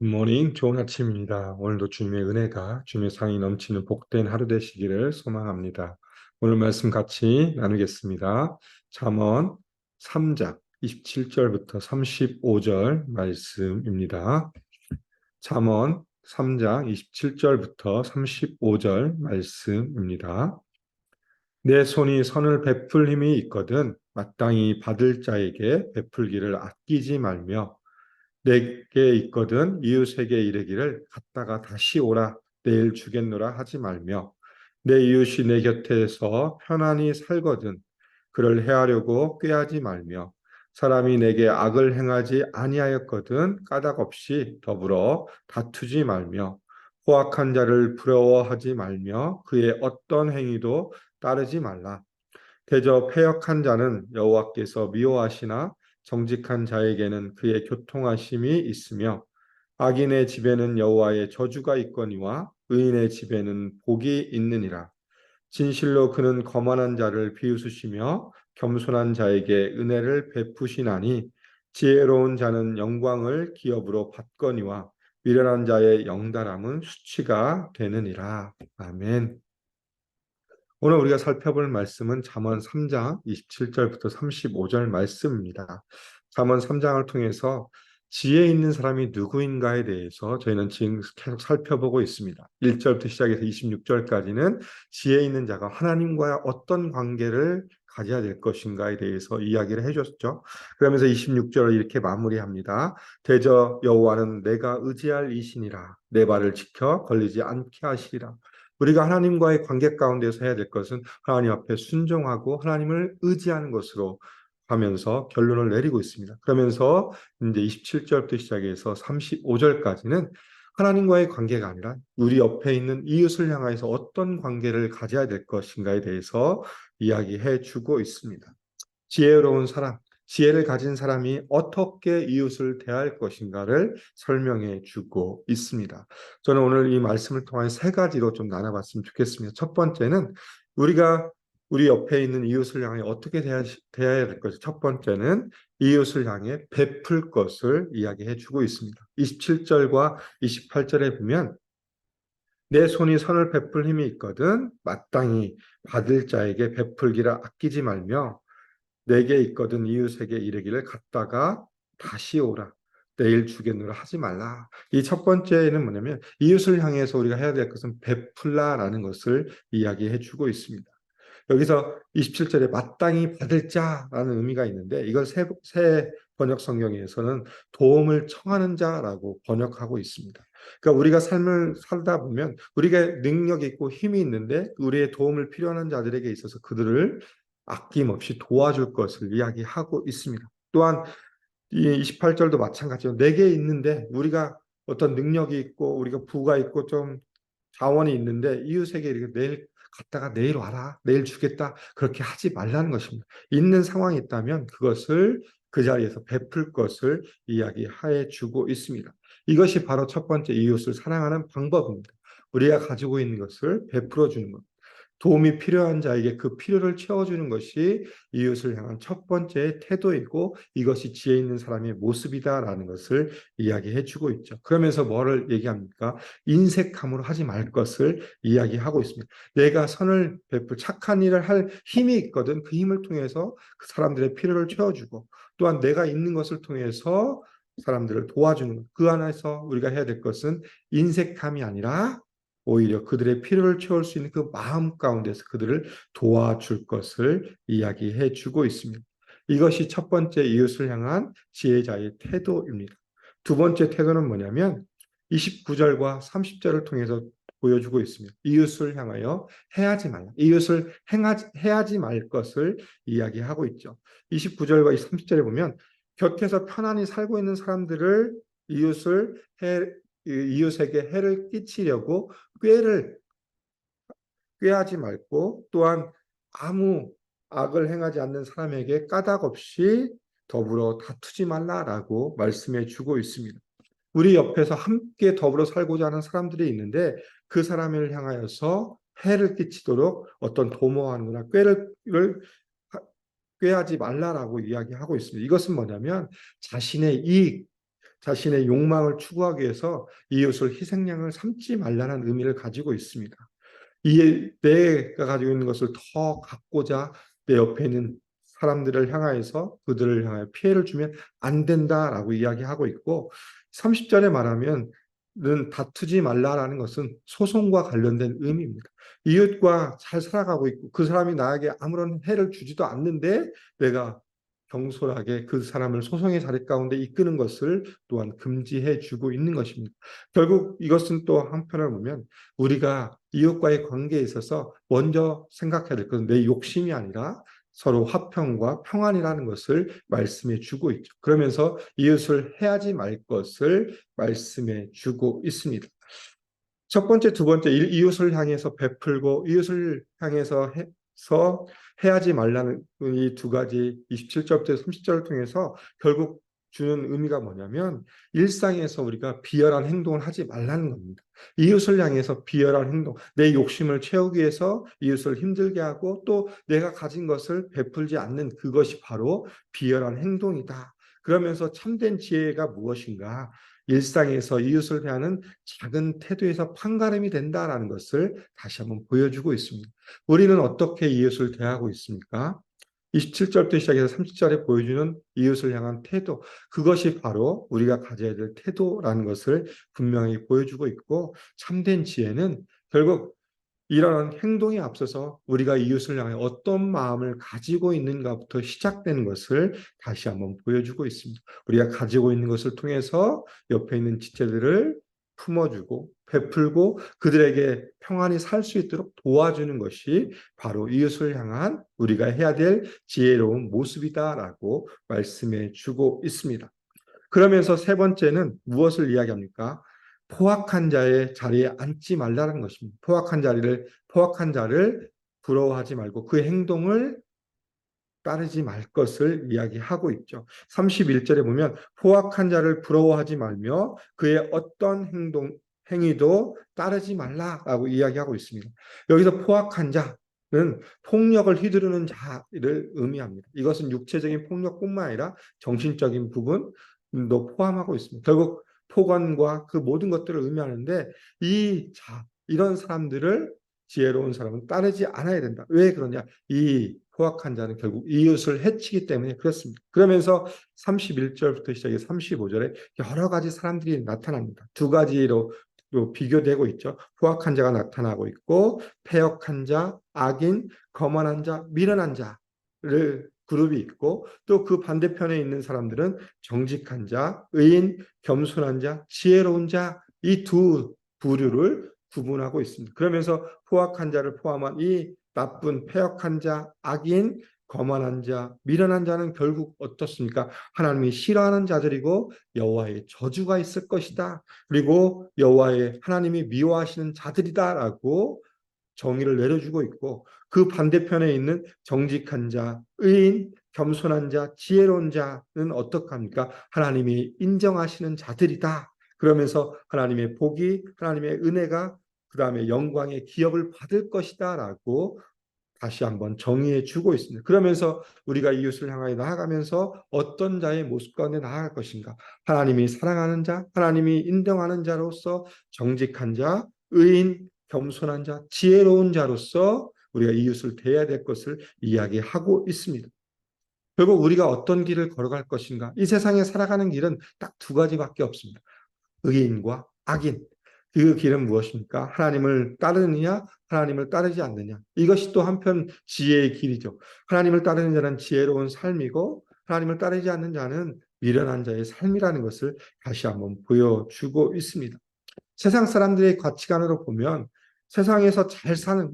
굿모닝, 좋은 아침입니다. 오늘도 주님의 은혜가 주님의 상이 넘치는 복된 하루 되시기를 소망합니다. 오늘 말씀 같이 나누겠습니다. 잠언 3장 27절부터 35절 말씀입니다. 잠언 3장 27절부터 35절 말씀입니다. 내 손이 선을 베풀 힘이 있거든 마땅히 받을 자에게 베풀기를 아끼지 말며 내게 있거든 이웃에게 이르기를 갔다가 다시 오라 내일 주겠노라 하지 말며 내 이웃이 내 곁에서 편안히 살거든 그를 해하려고 꾀하지 말며 사람이 내게 악을 행하지 아니하였거든 까닭 없이 더불어 다투지 말며 포악한 자를 부러워하지 말며 그의 어떤 행위도 따르지 말라. 대저 패역한 자는 여호와께서 미워하시나 정직한 자에게는 그의 교통하심이 있으며 악인의 집에는 여호와의 저주가 있거니와 의인의 집에는 복이 있느니라. 진실로 그는 거만한 자를 비웃으시며 겸손한 자에게 은혜를 베푸시나니 지혜로운 자는 영광을 기업으로 받거니와 미련한 자의 영달함은 수치가 되느니라. 아멘. 오늘 우리가 살펴볼 말씀은 잠언 3장 27절부터 35절 말씀입니다. 잠언 3장을 통해서 지혜 있는 사람이 누구인가에 대해서 저희는 지금 계속 살펴보고 있습니다. 1절부터 시작해서 26절까지는 지혜 있는 자가 하나님과의 어떤 관계를 가져야 될 것인가에 대해서 이야기를 해줬죠. 그러면서 26절을 이렇게 마무리합니다. 대저 여호와는 내가 의지할 이신이라 내 발을 지켜 걸리지 않게 하시리라. 우리가 하나님과의 관계 가운데서 해야 될 것은 하나님 앞에 순종하고 하나님을 의지하는 것으로 하면서 결론을 내리고 있습니다. 그러면서 이제 27절부터 시작해서 35절까지는 하나님과의 관계가 아니라 우리 옆에 있는 이웃을 향해서 어떤 관계를 가져야 될 것인가에 대해서 이야기해 주고 있습니다. 지혜로운 사람, 지혜를 가진 사람이 어떻게 이웃을 대할 것인가를 설명해 주고 있습니다. 저는 오늘 이 말씀을 통해 세 가지로 좀 나눠봤으면 좋겠습니다. 첫 번째는 우리가 우리 옆에 있는 이웃을 향해 어떻게 대해야 될 것을 첫 번째는 이웃을 향해 베풀 것을 이야기해 주고 있습니다. 27절과 28절에 보면 내 손이 선을 베풀 힘이 있거든 마땅히 받을 자에게 베풀기를 아끼지 말며 내게 있거든 이웃에게 이르기를 갔다가 다시 오라. 내일 주겠노라 하지 말라. 이 첫 번째는 뭐냐면 이웃을 향해서 우리가 해야 될 것은 베풀라라는 것을 이야기해 주고 있습니다. 여기서 27절에 마땅히 받을 자라는 의미가 있는데 이걸 새 번역 성경에서는 도움을 청하는 자라고 번역하고 있습니다. 그러니까 우리가 삶을 살다 보면 우리가 능력이 있고 힘이 있는데 우리의 도움을 필요한 자들에게 있어서 그들을 아낌없이 도와줄 것을 이야기하고 있습니다. 또한 이 28절도 마찬가지로 내게 있는데 우리가 어떤 능력이 있고 우리가 부가 있고 좀 자원이 있는데 이웃에게 이렇게 내일 갔다가 내일 와라, 내일 주겠다 그렇게 하지 말라는 것입니다. 있는 상황이 있다면 그것을 그 자리에서 베풀 것을 이야기해 주고 있습니다. 이것이 바로 첫 번째 이웃을 사랑하는 방법입니다. 우리가 가지고 있는 것을 베풀어 주는 것. 도움이 필요한 자에게 그 필요를 채워주는 것이 이웃을 향한 첫 번째 태도이고 이것이 지혜 있는 사람의 모습이다라는 것을 이야기해 주고 있죠. 그러면서 뭐를 얘기합니까? 인색함으로 하지 말 것을 이야기하고 있습니다. 내가 선을 베풀 착한 일을 할 힘이 있거든 그 힘을 통해서 그 사람들의 필요를 채워주고 또한 내가 있는 것을 통해서 사람들을 도와주는 것. 그 안에서 우리가 해야 될 것은 인색함이 아니라 오히려 그들의 필요를 채울 수 있는 그 마음 가운데서 그들을 도와줄 것을 이야기해 주고 있습니다. 이것이 첫 번째 이웃을 향한 지혜자의 태도입니다. 두 번째 태도는 뭐냐면 29절과 30절을 통해서 보여주고 있습니다. 이웃을 향하여 해하지 말라. 이웃을 해하지 말 것을 이야기하고 있죠. 29절과 30절에 보면 곁에서 편안히 살고 있는 사람들을 이웃을 이웃에게 해를 끼치려고 꾀를 꾀하지 말고 또한 아무 악을 행하지 않는 사람에게 까닭 없이 더불어 다투지 말라라고 말씀해 주고 있습니다. 우리 옆에서 함께 더불어 살고자 하는 사람들이 있는데 그 사람을 향하여서 해를 끼치도록 어떤 도모하는구나 꾀하지 말라라고 이야기하고 있습니다. 이것은 뭐냐면 자신의 이익 자신의 욕망을 추구하기 위해서 이웃을 희생양을 삼지 말라는 의미를 가지고 있습니다. 내가 가지고 있는 것을 더 갖고자 내 옆에 있는 사람들을 향하여서 그들을 향하여 피해를 주면 안 된다라고 이야기하고 있고, 30절에 말하면 다투지 말라라는 것은 소송과 관련된 의미입니다. 이웃과 잘 살아가고 있고 그 사람이 나에게 아무런 해를 주지도 않는데 내가 경솔하게 그 사람을 소송의 자리 가운데 이끄는 것을 또한 금지해 주고 있는 것입니다. 결국 이것은 또 한편으로 보면 우리가 이웃과의 관계에 있어서 먼저 생각해야 될 것은 내 욕심이 아니라 서로 화평과 평안이라는 것을 말씀해 주고 있죠. 그러면서 이웃을 해하지 말 것을 말씀해 주고 있습니다. 첫 번째, 두 번째, 이웃을 향해서 베풀고 이웃을 향해서 해하지 말라는 이 두 가지 27절부터 30절을 통해서 결국 주는 의미가 뭐냐면 일상에서 우리가 비열한 행동을 하지 말라는 겁니다. 이웃을 향해서 비열한 행동, 내 욕심을 채우기 위해서 이웃을 힘들게 하고 또 내가 가진 것을 베풀지 않는 그것이 바로 비열한 행동이다. 그러면서 참된 지혜가 무엇인가? 일상에서 이웃을 대하는 작은 태도에서 판가름이 된다라는 것을 다시 한번 보여주고 있습니다. 우리는 어떻게 이웃을 대하고 있습니까? 27절부터 시작해서 30절에 보여주는 이웃을 향한 태도, 그것이 바로 우리가 가져야 될 태도라는 것을 분명히 보여주고 있고, 참된 지혜는 결국 이러한 행동에 앞서서 우리가 이웃을 향해 어떤 마음을 가지고 있는가부터 시작되는 것을 다시 한번 보여주고 있습니다. 우리가 가지고 있는 것을 통해서 옆에 있는 지체들을 품어주고 베풀고 그들에게 평안히 살 수 있도록 도와주는 것이 바로 이웃을 향한 우리가 해야 될 지혜로운 모습이다라고 말씀해 주고 있습니다. 그러면서 세 번째는 무엇을 이야기합니까? 포악한 자의 자리에 앉지 말라는 것입니다. 포악한 자를 부러워하지 말고 그 행동을 따르지 말 것을 이야기하고 있죠. 31절에 보면 포악한 자를 부러워하지 말며 그의 어떤 행위도 따르지 말라라고 이야기하고 있습니다. 여기서 포악한 자는 폭력을 휘두르는 자를 의미합니다. 이것은 육체적인 폭력뿐만 아니라 정신적인 부분도 포함하고 있습니다. 결국 폭언과 그 모든 것들을 의미하는데 이런 사람들을 지혜로운 사람은 따르지 않아야 된다. 왜 그러냐? 이 포악한 자는 결국 이웃을 해치기 때문에 그렇습니다. 그러면서 31절부터 시작해 35절에 여러 가지 사람들이 나타납니다. 두 가지로 비교되고 있죠. 포악한 자가 나타나고 있고 패역한 자, 악인, 거만한 자, 미련한 자를 그룹이 있고 또 그 반대편에 있는 사람들은 정직한 자, 의인, 겸손한 자, 지혜로운 자 이 두 부류를 구분하고 있습니다. 그러면서 포악한 자를 포함한 이 나쁜 패역한 자, 악인, 거만한 자, 미련한 자는 결국 어떻습니까? 하나님이 싫어하는 자들이고 여호와의 저주가 있을 것이다. 그리고 하나님이 미워하시는 자들이다라고 정의를 내려주고 있고 그 반대편에 있는 정직한 자, 의인, 겸손한 자, 지혜로운 자는 어떡합니까? 하나님이 인정하시는 자들이다. 그러면서 하나님의 복이, 하나님의 은혜가 그 다음에 영광의 기업을 받을 것이다라고 다시 한번 정의해 주고 있습니다. 그러면서 우리가 이웃을 향하여 나아가면서 어떤 자의 모습 가운데 나아갈 것인가? 하나님이 사랑하는 자, 하나님이 인정하는 자로서 정직한 자, 의인, 겸손한 자, 지혜로운 자로서 우리가 이웃을 대해야 될 것을 이야기하고 있습니다. 결국 우리가 어떤 길을 걸어갈 것인가? 이 세상에 살아가는 길은 딱 두 가지밖에 없습니다. 의인과 악인. 그 길은 무엇입니까? 하나님을 따르느냐, 하나님을 따르지 않느냐. 이것이 또 한편 지혜의 길이죠. 하나님을 따르는 자는 지혜로운 삶이고 하나님을 따르지 않는 자는 미련한 자의 삶이라는 것을 다시 한번 보여주고 있습니다. 세상 사람들의 가치관으로 보면 세상에서 잘 사는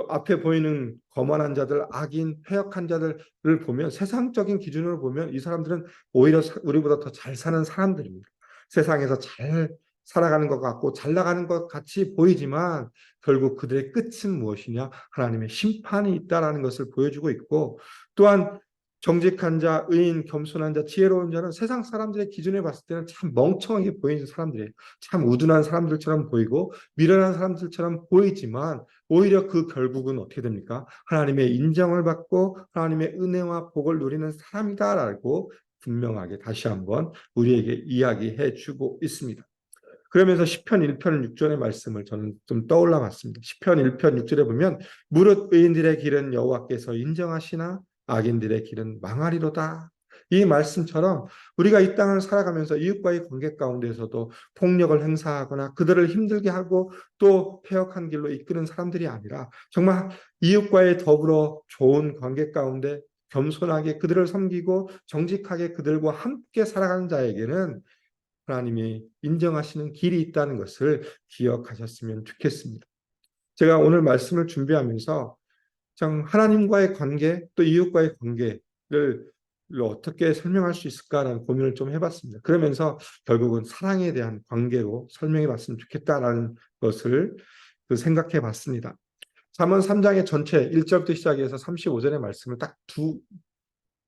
앞에 보이는 거만한 자들, 악인, 패역한 자들을 보면 세상적인 기준으로 보면 이 사람들은 오히려 우리보다 더 잘 사는 사람들입니다. 세상에서 잘 살아가는 것 같고 잘 나가는 것 같이 보이지만 결국 그들의 끝은 무엇이냐? 하나님의 심판이 있다라는 것을 보여주고 있고 또한 정직한 자, 의인, 겸손한 자, 지혜로운 자는 세상 사람들의 기준에 봤을 때는 참 멍청하게 보이는 사람들이에요. 참 우둔한 사람들처럼 보이고 미련한 사람들처럼 보이지만 오히려 그 결국은 어떻게 됩니까? 하나님의 인정을 받고 하나님의 은혜와 복을 누리는 사람이다라고 분명하게 다시 한번 우리에게 이야기해 주고 있습니다. 그러면서 시편 1편 6절의 말씀을 저는 좀 떠올라 봤습니다. 시편 1편 6절에 보면 무릇 의인들의 길은 여호와께서 인정하시나 악인들의 길은 망하리로다. 이 말씀처럼 우리가 이 땅을 살아가면서 이웃과의 관계 가운데서도 폭력을 행사하거나 그들을 힘들게 하고 또 폐역한 길로 이끄는 사람들이 아니라 정말 이웃과의 더불어 좋은 관계 가운데 겸손하게 그들을 섬기고 정직하게 그들과 함께 살아가는 자에게는 하나님이 인정하시는 길이 있다는 것을 기억하셨으면 좋겠습니다. 제가 오늘 말씀을 준비하면서 참 하나님과의 관계 또 이웃과의 관계를 어떻게 설명할 수 있을까라는 고민을 좀 해봤습니다. 그러면서 결국은 사랑에 대한 관계로 설명해 봤으면 좋겠다라는 것을 생각해 봤습니다. 잠언 3장의 전체 1절부터 시작해서 35절의 말씀을 딱 두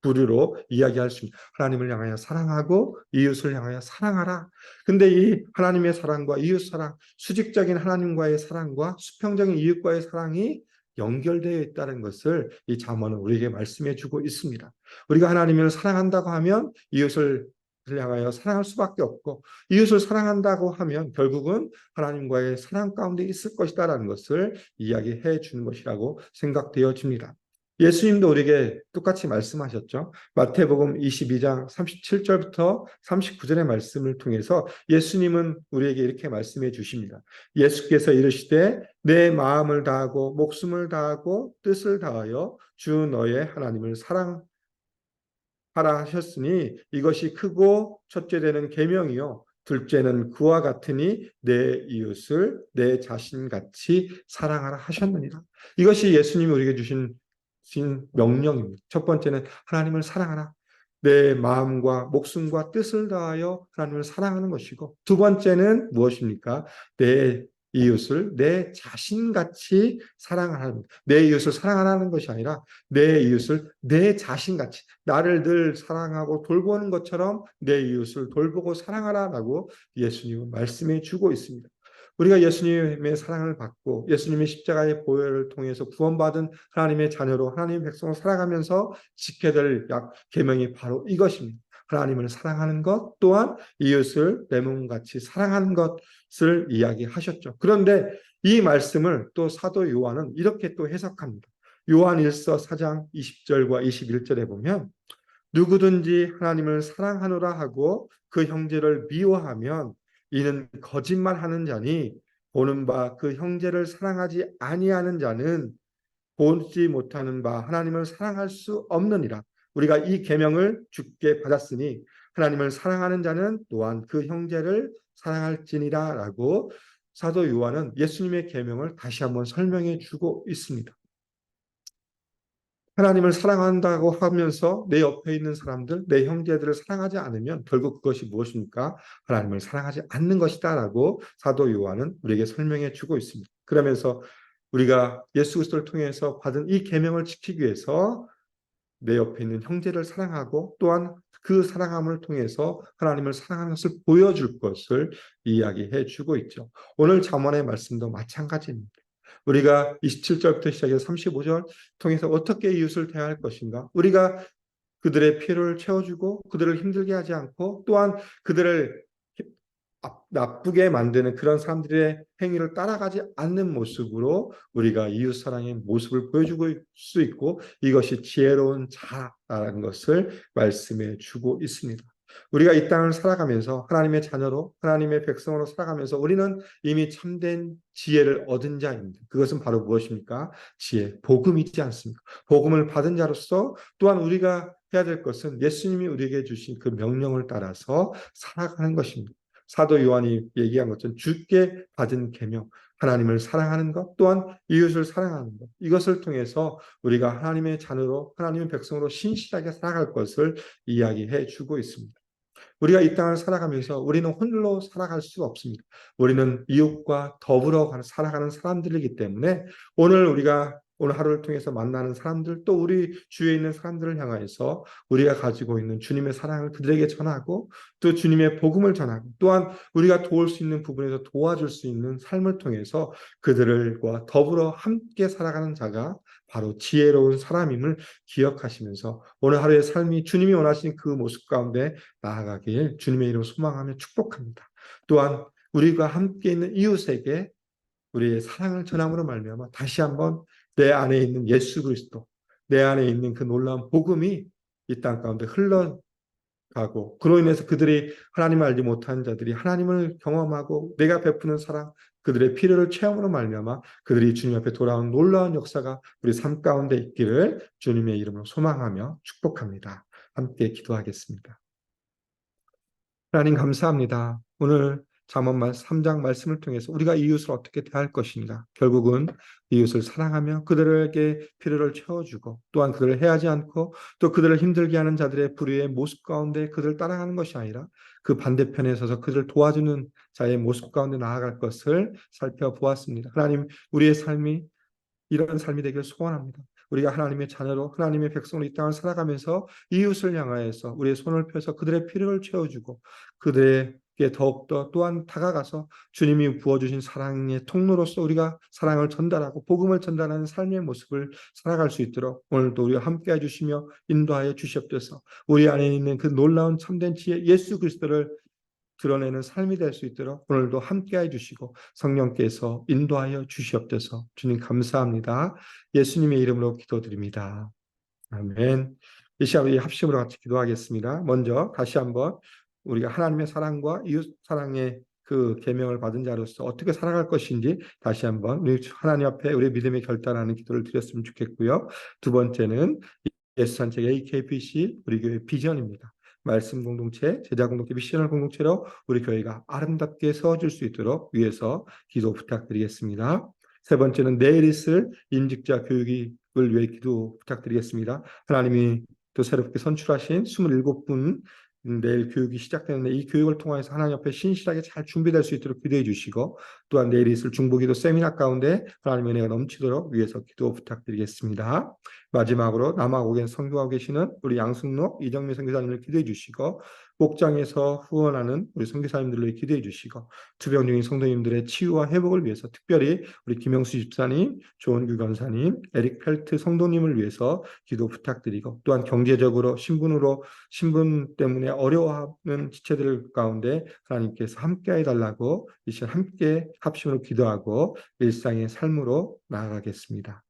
부류로 이야기할 수 있습니다. 하나님을 향하여 사랑하고 이웃을 향하여 사랑하라. 근데 이 하나님의 사랑과 이웃 사랑, 수직적인 하나님과의 사랑과 수평적인 이웃과의 사랑이 연결되어 있다는 것을 이 잠언은 우리에게 말씀해 주고 있습니다. 우리가 하나님을 사랑한다고 하면 이웃을 향하여 사랑할 수밖에 없고 이웃을 사랑한다고 하면 결국은 하나님과의 사랑 가운데 있을 것이다라는 것을 이야기해 주는 것이라고 생각되어집니다. 예수님도 우리에게 똑같이 말씀하셨죠. 마태복음 22장 37절부터 39절의 말씀을 통해서 예수님은 우리에게 이렇게 말씀해 주십니다. 예수께서 이르시되 내 마음을 다하고 목숨을 다하고 뜻을 다하여 주 너의 하나님을 사랑하라 하셨으니 이것이 크고 첫째 되는 계명이요 둘째는 그와 같으니 내 이웃을 내 자신같이 사랑하라 하셨느니라. 이것이 예수님이 우리에게 주신 명령입니다. 첫 번째는 하나님을 사랑하라. 내 마음과 목숨과 뜻을 다하여 하나님을 사랑하는 것이고 두 번째는 무엇입니까? 내 이웃을 내 자신같이 사랑하는 내 이웃을 사랑하라는 것이 아니라 내 이웃을 내 자신같이 나를 늘 사랑하고 돌보는 것처럼 내 이웃을 돌보고 사랑하라라고 예수님은 말씀해 주고 있습니다. 우리가 예수님의 사랑을 받고 예수님의 십자가의 보혈을 통해서 구원받은 하나님의 자녀로 하나님의 백성으로 살아가면서 지켜야 될 계명이 바로 이것입니다. 하나님을 사랑하는 것 또한 이웃을 내 몸같이 사랑하는 것을 이야기하셨죠. 그런데 이 말씀을 또 사도 요한은 이렇게 또 해석합니다. 요한 1서 4장 20절과 21절에 보면 누구든지 하나님을 사랑하노라 하고 그 형제를 미워하면 이는 거짓말하는 자니 보는 바 그 형제를 사랑하지 아니하는 자는 보지 못하는 바 하나님을 사랑할 수 없느니라. 우리가 이 계명을 주께 받았으니 하나님을 사랑하는 자는 또한 그 형제를 사랑할지니라라고 사도 요한은 예수님의 계명을 다시 한번 설명해 주고 있습니다. 하나님을 사랑한다고 하면서 내 옆에 있는 사람들, 내 형제들을 사랑하지 않으면 결국 그것이 무엇입니까? 하나님을 사랑하지 않는 것이다라고 사도 요한은 우리에게 설명해 주고 있습니다. 그러면서 우리가 예수 그리스도를 통해서 받은 이 계명을 지키기 위해서 내 옆에 있는 형제를 사랑하고 또한 그 사랑함을 통해서 하나님을 사랑하는 것을 보여줄 것을 이야기해 주고 있죠. 오늘 잠언의 말씀도 마찬가지입니다. 우리가 27절부터 시작해서 35절 통해서 어떻게 이웃을 대할 것인가? 우리가 그들의 필요를 채워주고 그들을 힘들게 하지 않고 또한 그들을 나쁘게 만드는 그런 사람들의 행위를 따라가지 않는 모습으로 우리가 이웃 사랑의 모습을 보여주고 수 있고 이것이 지혜로운 자라는 것을 말씀해 주고 있습니다. 우리가 이 땅을 살아가면서 하나님의 자녀로 하나님의 백성으로 살아가면서 우리는 이미 참된 지혜를 얻은 자입니다. 그것은 바로 무엇입니까? 지혜, 복음이지 않습니까? 복음을 받은 자로서 또한 우리가 해야 될 것은 예수님이 우리에게 주신 그 명령을 따라서 살아가는 것입니다. 사도 요한이 얘기한 것처럼 주께 받은 계명, 하나님을 사랑하는 것 또한 이웃을 사랑하는 것 이것을 통해서 우리가 하나님의 자녀로 하나님의 백성으로 신실하게 살아갈 것을 이야기해 주고 있습니다. 우리가 이 땅을 살아가면서 우리는 홀로 살아갈 수가 없습니다. 우리는 이웃과 더불어 살아가는 사람들이기 때문에 오늘 하루를 통해서 만나는 사람들 또 우리 주위에 있는 사람들을 향하여서 우리가 가지고 있는 주님의 사랑을 그들에게 전하고 또 주님의 복음을 전하고 또한 우리가 도울 수 있는 부분에서 도와줄 수 있는 삶을 통해서 그들과 더불어 함께 살아가는 자가 바로 지혜로운 사람임을 기억하시면서 오늘 하루의 삶이 주님이 원하시는 그 모습 가운데 나아가길 주님의 이름으로 소망하며 축복합니다. 또한 우리가 함께 있는 이웃에게 우리의 사랑을 전함으로 말미암아 다시 한번 내 안에 있는 예수 그리스도, 내 안에 있는 그 놀라운 복음이 이 땅 가운데 흘러가고 그로 인해서 그들이 하나님을 알지 못한 자들이 하나님을 경험하고 내가 베푸는 사랑, 그들의 필요를 체험으로 말미암아 그들이 주님 앞에 돌아온 놀라운 역사가 우리 삶 가운데 있기를 주님의 이름으로 소망하며 축복합니다. 함께 기도하겠습니다. 하나님 감사합니다. 오늘 잠언 3장 말씀을 통해서 우리가 이웃을 어떻게 대할 것인가. 결국은 이웃을 사랑하며 그들에게 필요를 채워주고 또한 그들을 해하지 않고 또 그들을 힘들게 하는 자들의 불의의 모습 가운데 그들을 따라가는 것이 아니라 그 반대편에 서서 그들을 도와주는 자의 모습 가운데 나아갈 것을 살펴보았습니다. 하나님, 우리의 삶이 이런 삶이 되길 소원합니다. 우리가 하나님의 자녀로 하나님의 백성으로 이 땅을 살아가면서 이웃을 향하여서 우리의 손을 펴서 그들의 필요를 채워주고 그들에게 더욱더 또한 다가가서 주님이 부어주신 사랑의 통로로서 우리가 사랑을 전달하고 복음을 전달하는 삶의 모습을 살아갈 수 있도록 오늘도 우리와 함께 해주시며 인도하여 주시옵소서. 우리 안에 있는 그 놀라운 참된 지혜 예수 그리스도를 드러내는 삶이 될 수 있도록 오늘도 함께해 주시고 성령께서 인도하여 주시옵소서. 주님 감사합니다. 예수님의 이름으로 기도드립니다. 아멘. 이 시간 우리 합심으로 같이 기도하겠습니다. 먼저 다시 한번 우리가 하나님의 사랑과 이웃 사랑의 그 계명을 받은 자로서 어떻게 살아갈 것인지 다시 한번 우리 하나님 앞에 우리 믿음의 결단하는 기도를 드렸으면 좋겠고요. 두 번째는 예수산책 AKPC 우리 교회 비전입니다. 말씀 공동체, 제자 공동체, 미셔널 공동체로 우리 교회가 아름답게 세워질 수 있도록 위해서 기도 부탁드리겠습니다. 세 번째는 내일 있을 임직자 교육을 위해 기도 부탁드리겠습니다. 하나님이 또 새롭게 선출하신 27분 내일 교육이 시작되는데 이 교육을 통해서 하나님 앞에 신실하게 잘 준비될 수 있도록 기도해 주시고 또한 내일 있을 중보기도 세미나 가운데 하나님의 은혜가 넘치도록 위해서 기도 부탁드리겠습니다. 마지막으로 남아고겐 선교하고 계시는 우리 양승록 이정미 선교사님을 기도해 주시고 목장에서 후원하는 우리 선교사님들을 기도해 주시고 투병 중인 성도님들의 치유와 회복을 위해서 특별히 우리 김영수 집사님, 조은규 권사님, 에릭 펠트 성도님을 위해서 기도 부탁드리고 또한 경제적으로 신분 때문에 어려워하는 지체들 가운데 하나님께서 함께해 달라고 이 시간 함께 합심으로 기도하고 일상의 삶으로 나아가겠습니다.